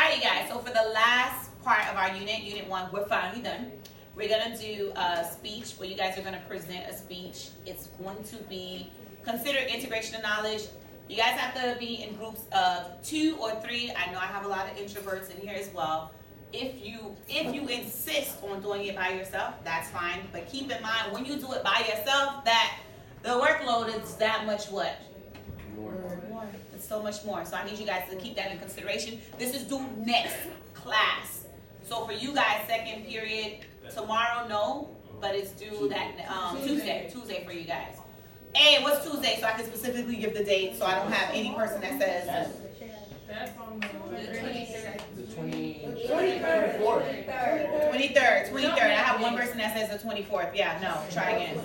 right, you guys. So for the last part of our unit 1, we're finally done. We're gonna do a speech where you guys are gonna present a speech. It's going to be considered integration of knowledge. You guys have to be in groups of 2 or 3. I know I have a lot of introverts in here as well. If you insist on doing it by yourself, that's fine. But keep in mind, when you do it by yourself, that the workload is that much what? More. It's so much more. So I need you guys to keep that in consideration. This is due next class. So for you guys, second period, tomorrow, no, but it's due that Tuesday for you guys. And what's Tuesday? So I can specifically give the date so I don't have any person that says That's on the 23rd. The 23rd. 23rd. I have one person that says the 24th. Yeah, no, try again.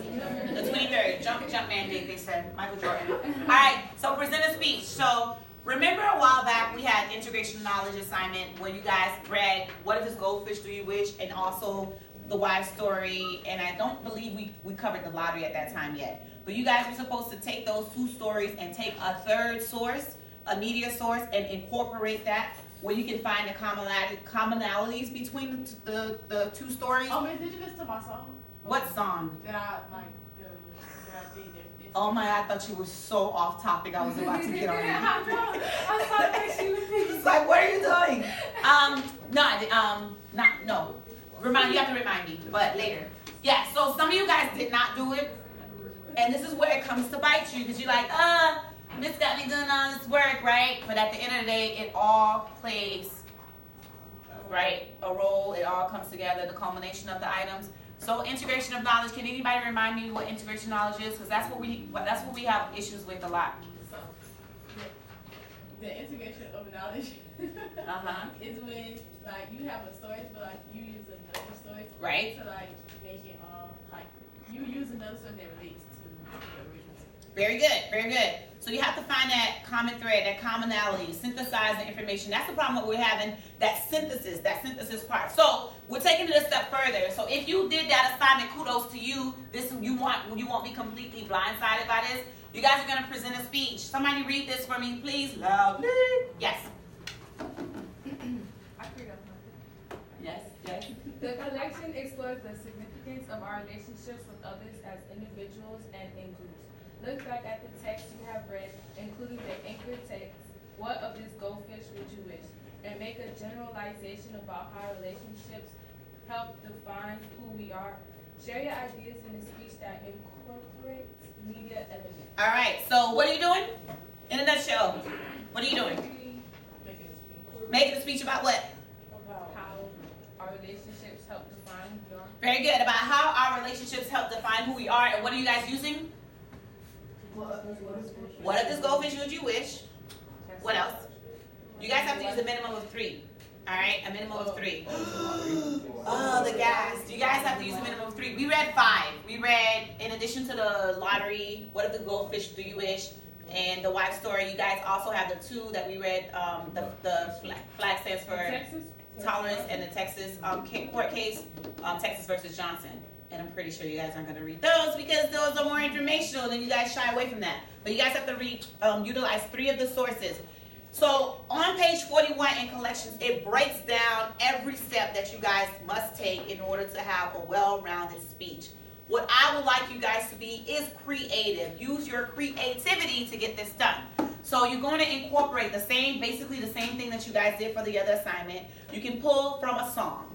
The 23rd. Jump mandate, they said. Michael Jordan. All right, so present a speech. So remember a while back we had integration of knowledge assignment where you guys read What If This Goldfish Do You Wish? And also the wife story. And I don't believe we covered the lottery at that time yet. But you guys were supposed to take those 2 stories and take a third source, a media source, and incorporate that where you can find the commonalities between the 2 stories. Oh, man, did you listen to my song? What song? That I did. Oh my, I thought you were so off topic. I was about to get on you. I saw that she was thinking. It's like, what are you doing? No. You have to remind me, but later. Yeah, so some of you guys did not do it. And this is where it comes to bite you because you're like, this got me doing all this work, right? But at the end of the day, it all plays, right, a role. It all comes together, the culmination of the items. So integration of knowledge. Can anybody remind me what integration knowledge is? Because that's what we have issues with a lot. So, the integration of knowledge is when like you have a source, but like you use another source, right? To like make it like you use another source that relates to the original. Very good, very good. So you have to find that common thread, that commonality, synthesize the information. That's the problem that we're having, that synthesis part. So we're taking it a step further. So if you did that assignment, kudos to you. You won't be completely blindsided by this. You guys are going to present a speech. Somebody read this for me, please, loudly. Yes. I forgot. Yes. The collection explores the significance of our relationships with others as individuals and in groups. Look back at the text you have read, including the anchor text, What of This Goldfish Would You Wish? And make a generalization about how relationships help define who we are. Share your ideas in a speech that incorporates media elements. All right, so what are you doing? In a nutshell, what are you doing? Making a speech about what? About how our relationships help define who we are. Very good, about how our relationships help define who we are. And what are you guys using? What of this goldfish would you wish? What else? You guys have to use a minimum of 3. All right, a minimum of 3. Oh, the gas. You guys have to use a minimum of 3. We read 5. We read, in addition to the lottery, What of the Goldfish Do You Wish? And the wife story. You guys also have the 2 that we read. The flag stands for Texas? tolerance, and the Texas court case, Texas versus Johnson. And I'm pretty sure you guys aren't going to read those because those are more informational and you guys shy away from that. But you guys have to read, utilize 3 of the sources. So on page 41 in collections, it breaks down every step that you guys must take in order to have a well-rounded speech. What I would like you guys to be is creative. Use your creativity to get this done. So you're going to incorporate basically the same thing that you guys did for the other assignment. You can pull from a song.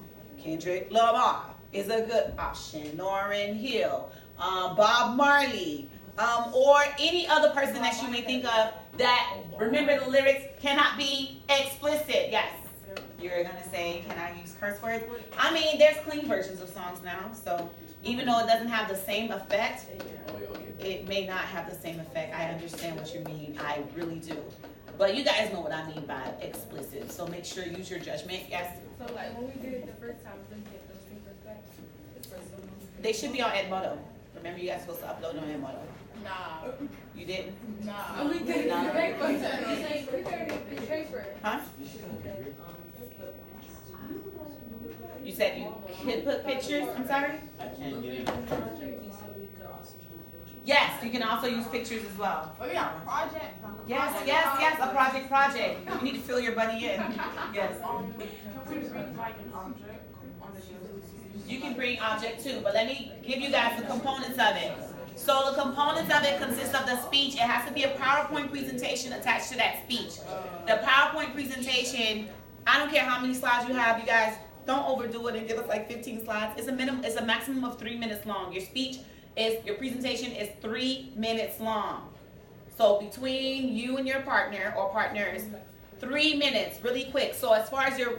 Kendrick Lamar is a good option. Lauryn Hill, Bob Marley, or any other person that you may think of that, remember, the lyrics cannot be explicit. Yes. You're going to say, can I use curse words? I mean, there's clean versions of songs now, so even though it doesn't have the same effect, it may not have the same effect. I understand what you mean. I really do. But you guys know what I mean by explicit, so make sure you use your judgment. Yes? So like when we did it the first time, we didn't get those papers back. They should be on Edmodo. Remember, you guys supposed to upload on Edmodo. Nah. You didn't? Nah. We did it. Nah. The paper. Huh? You said you could put pictures? I'm sorry? I can't get it. Yes, you can also use pictures as well. Oh, yeah, project. Yes, a project. You need to fill your buddy in. Yes. Can we bring like an object on the show? You can bring object too, but let me give you guys the components of it. So the components of it consist of the speech. It has to be a PowerPoint presentation attached to that speech. The PowerPoint presentation, I don't care how many slides you have, you guys don't overdo it and give us like 15 slides. It's a maximum of 3 minutes long. Your presentation is 3 minutes long. So between you and your partner or partners, 3 minutes, really quick. So as far as your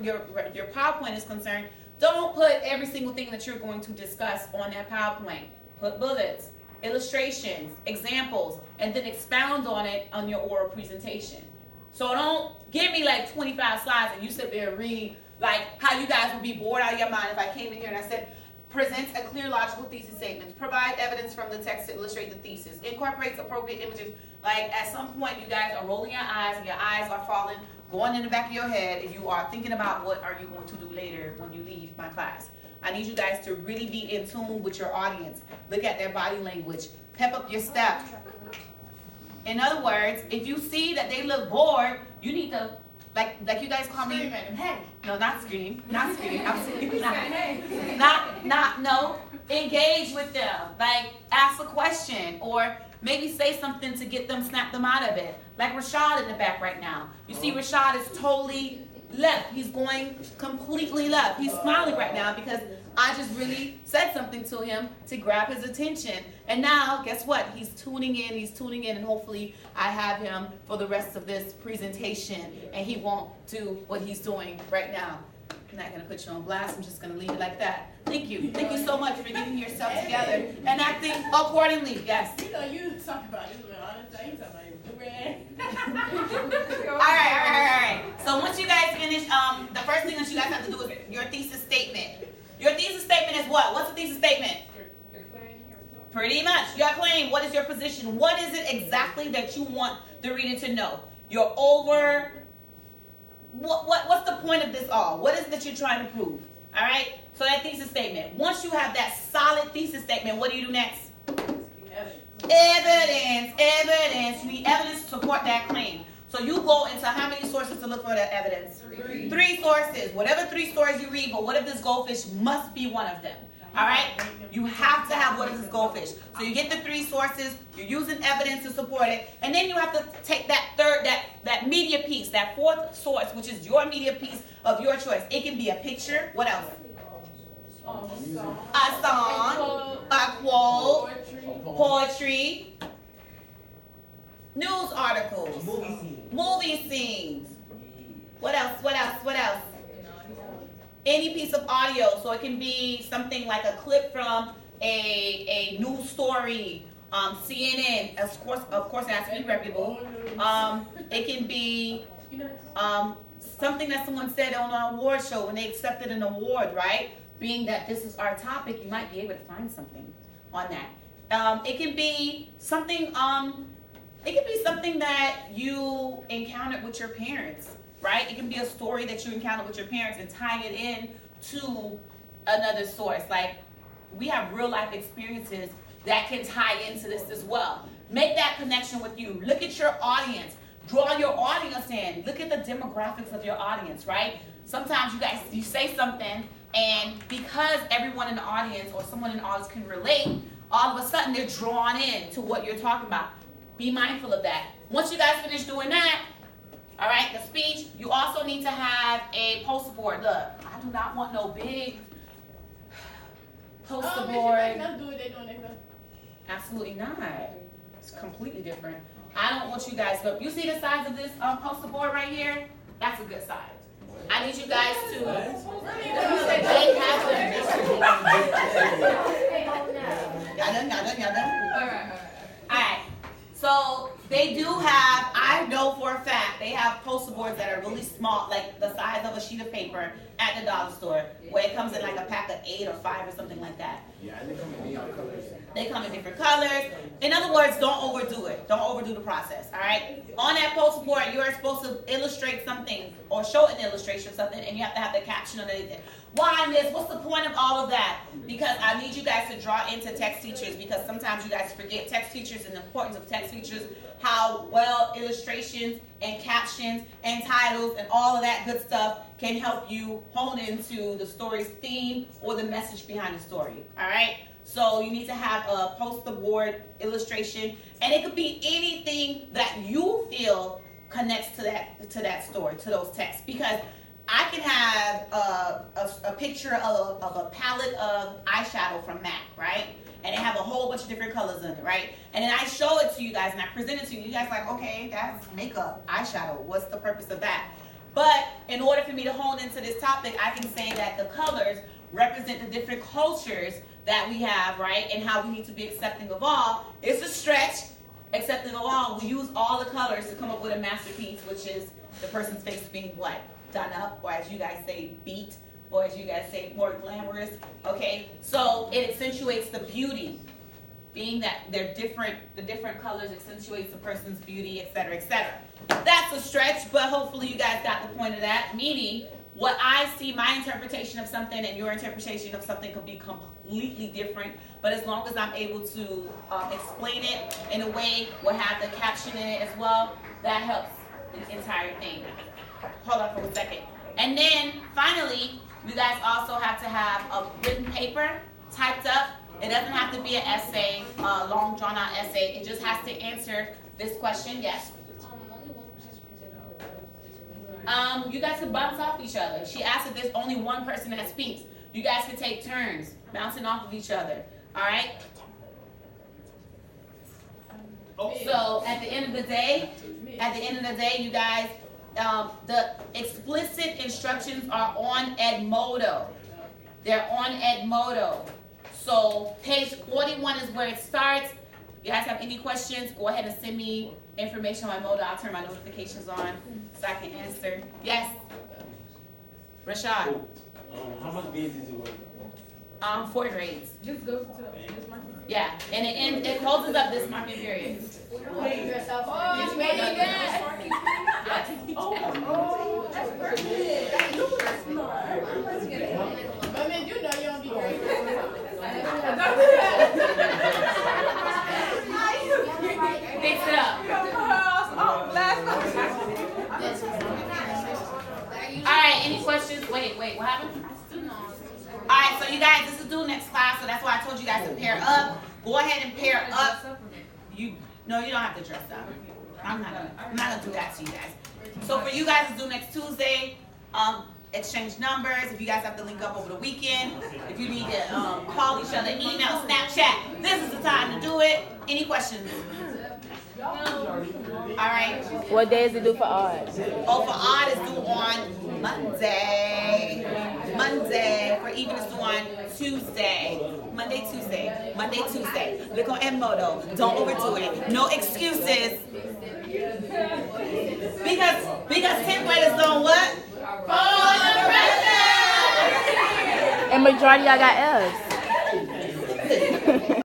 PowerPoint is concerned, don't put every single thing that you're going to discuss on that PowerPoint. Put bullets, illustrations, examples, and then expound on it on your oral presentation. So don't give me like 25 slides and you sit there and read like how you guys would be bored out of your mind if I came in here and I said, presents a clear logical thesis statement, provide evidence from the text to illustrate the thesis, incorporates appropriate images. Like at some point you guys are rolling your eyes and your eyes are falling, going in the back of your head, and you are thinking about what are you going to do later when you leave my class. I need you guys to really be in tune with your audience. Look at their body language. Pep up your step. In other words, if you see that they look bored, you need to, like you guys call me. Scream at him. Hey. No, not scream. Not scream. Absolutely not. No. Engage with them. Like ask a question or maybe say something to get them, snap them out of it. Like Rashad in the back right now. You see Rashad is totally left. He's going completely left. He's smiling right now because I just really said something to him to grab his attention. And now, guess what? He's tuning in, and hopefully I have him for the rest of this presentation, and he won't do what he's doing right now. I'm not going to put you on blast. I'm just going to leave it like that. Thank you. Thank you so much for getting yourself together and acting accordingly. Yes. You know, you talk about this with all the things about it. All right. So once you guys finish, the first thing that you guys have to do is your thesis statement. Your thesis statement is what? What's a thesis statement? Pretty much. Your claim. What is your position? What is it exactly that you want the reader to know? You're over. What's the point of this all? What is it that you're trying to prove? All right. So that thesis statement. Once you have that solid thesis statement, what do you do next? Evidence. You need evidence to support that claim. So you go into how many sources to look for that evidence? 3 sources. Whatever 3 stories you read, but what if this goldfish must be one of them? All right? You have to have what is this goldfish. So you get the 3 sources, you're using evidence to support it, and then you have to take that media piece, that 4th source, which is your media piece of your choice. It can be a picture. What else? A song, a quote, poetry, news articles, movie scenes. What else? Any piece of audio. So it can be something like a clip from a news story, CNN. Of course, it has to be reputable. It can be something that someone said on an award show when they accepted an award, right? Being that this is our topic, you might be able to find something on that. It can be something. It can be something that you encountered with your parents, right? It can be a story that you encountered with your parents and tying it in to another source. Like we have real life experiences that can tie into this as well. Make that connection with you. Look at your audience. Draw your audience in. Look at the demographics of your audience, right? Sometimes you say something, and because everyone in the audience or someone in the audience can relate, all of a sudden they're drawn in to what you're talking about. Be mindful of that. Once you guys finish doing that, all right, the speech, you also need to have a poster board. Look, I do not want no big poster board. Absolutely not. It's completely different. I don't want you guys to, you see the size of this poster board right here? That's a good size. I need you guys to, y'all done? All right. So they do have, I know for a fact, they have poster boards that are really small, like the size of a sheet of paper at the dollar store, where it comes in like a pack of 8 or 5 or something like that. Yeah, and they come in neon colors. They come in different colors. In other words, don't overdo it. Don't overdo the process, all right? On that poster board, you are supposed to illustrate something or show an illustration of something, and you have to have the caption underneath it. Why, Miss? What's the point of all of that? Because I need you guys to draw into text features, because sometimes you guys forget text features and the importance of text features, how well illustrations and captions and titles and all of that good stuff can help you hone into the story's theme or the message behind the story. All right? So you need to have a poster board illustration, and it could be anything that you feel connects to that story, to those texts. Because I can have a picture of a palette of eyeshadow from MAC, right? And it have a whole bunch of different colors in it, right? And then I show it to you guys and I present it to you. You guys are like, okay, that's makeup, eyeshadow. What's the purpose of that? But in order for me to hone into this topic, I can say that the colors represent the different cultures that we have, right? And how we need to be accepting of all. It's a stretch, accepting of all. We use all the colors to come up with a masterpiece, which is the person's face being what? Done up, or as you guys say, beat, or as you guys say, more glamorous. Okay, so it accentuates the beauty, being that they're different. The different colors accentuates the person's beauty, etc., etc. That's a stretch, but hopefully you guys got the point of that. Meaning, what I see, my interpretation of something and your interpretation of something could be completely different. But as long as I'm able to explain it in a way, we'll have the caption in it as well. That helps the entire thing. Hold on for a second. And then finally, you guys also have to have a written paper typed up. It doesn't have to be an essay, a long drawn out essay. It just has to answer this question. Yes? You guys can bounce off each other. She asked if there's only one person that speaks. You guys can take turns bouncing off of each other. All right? So at the end of the day, you guys, the explicit instructions are on Edmodo. They're on Edmodo. So page 41 is where it starts. You guys have any questions, go ahead and send me information on Edmodo. I'll turn my notifications on so I can answer. Yes? Rashad? How much grades is it worth? 4 grades. Just goes to this market. Yeah, and it closes up this market period. Yes, ma'am. Yes. Oh, that's perfect. But man, you know you don't be great. Fix it up. Alright, any questions? Wait, what happened? Alright, so you guys, this is due next class, so that's why I told you guys to pair up. Go ahead and pair up. No, you don't have to dress up. I'm not gonna do that to you guys. So for you guys, it's due next Tuesday. Exchange numbers. If you guys have to link up over the weekend, if you need to call each other, email, Snapchat, this is the time to do it. Any questions? Alright. What day is it due for odd? Oh, for odd is due on Monday. For even it's due on Tuesday. Monday, Tuesday. Look on Edmodo. Don't overdo it. No excuses. Because 10th graders don't what? Follow the rest. And majority y'all got F's.